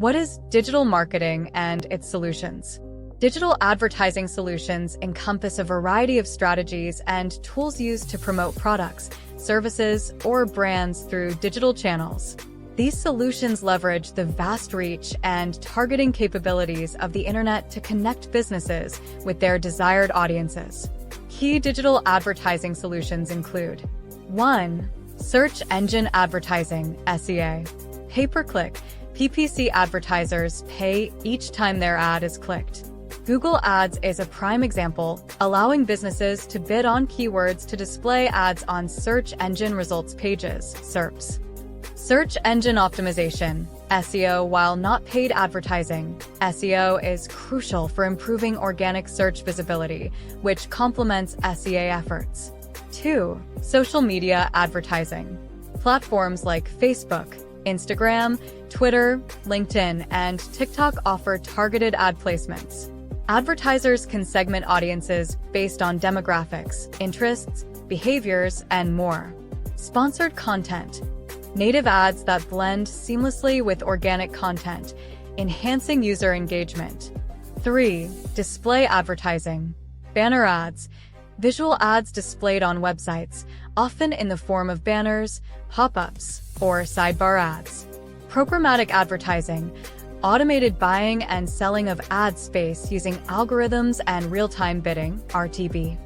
What is digital marketing and its solutions? Digital advertising solutions encompass a variety of strategies and tools used to promote products, services, or brands through digital channels. These solutions leverage the vast reach and targeting capabilities of the internet to connect businesses with their desired audiences. Key digital advertising solutions include 1. Search engine advertising, SEA. Pay-per-click. PPC advertisers pay each time their ad is clicked. Google Ads is a prime example, allowing businesses to bid on keywords to display ads on search engine results pages, SERPs. Search engine optimization, SEO. While not paid advertising, SEO is crucial for improving organic search visibility, which complements SEA efforts. 2. Social media advertising. Platforms like Facebook, Instagram, Twitter, LinkedIn, and TikTok offer targeted ad placements. Advertisers can segment audiences based on demographics, interests, behaviors, and more. Sponsored content. Native ads that blend seamlessly with organic content, enhancing user engagement. 3. Display advertising. Banner ads. Visual ads displayed on websites, often in the form of banners, pop-ups, or sidebar ads. Programmatic advertising. Automated buying and selling of ad space using algorithms and real-time bidding, RTB.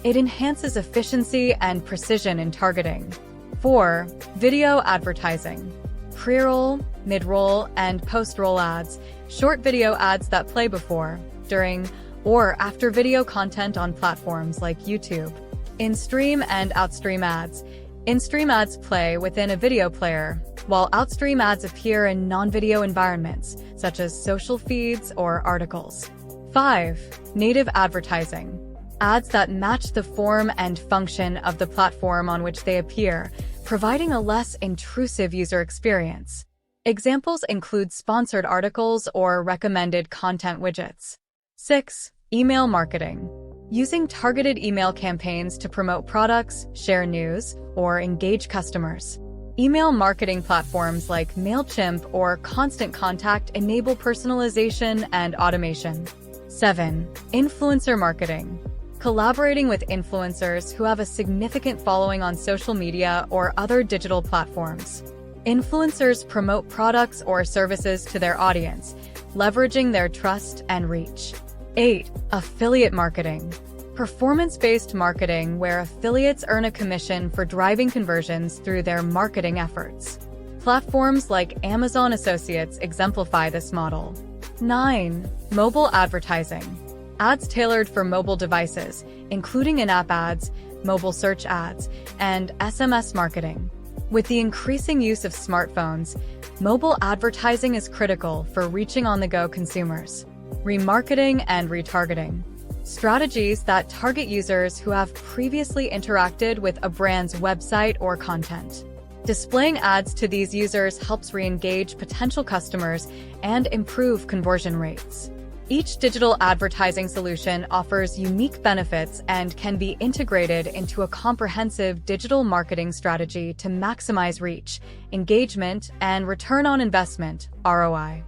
It enhances efficiency and precision in targeting. 4. Video advertising. Pre-roll, mid-roll, and post-roll ads. Short video ads that play before, during, or after video content on platforms like YouTube. In-stream and outstream ads. In-stream ads play within a video player, while outstream ads appear in non-video environments, such as social feeds or articles. 5. Native advertising. Ads that match the form and function of the platform on which they appear, providing a less intrusive user experience. Examples include sponsored articles or recommended content widgets. 6. Email marketing. Using targeted email campaigns to promote products, share news, or engage customers. Email marketing platforms like MailChimp or Constant Contact enable personalization and automation. 7. Influencer marketing. Collaborating with influencers who have a significant following on social media or other digital platforms. Influencers promote products or services to their audience, leveraging their trust and reach. 8. Affiliate marketing. Performance-based marketing where affiliates earn a commission for driving conversions through their marketing efforts. Platforms like Amazon Associates exemplify this model. 9. Mobile advertising. Ads tailored for mobile devices, including in-app ads, mobile search ads, and SMS marketing. With the increasing use of smartphones, mobile advertising is critical for reaching on-the-go consumers. Remarketing and retargeting. Strategies that target users who have previously interacted with a brand's website or content. Displaying ads to these users helps re-engage potential customers and improve conversion rates. Each digital advertising solution offers unique benefits and can be integrated into a comprehensive digital marketing strategy to maximize reach, engagement, and return on investment, ROI.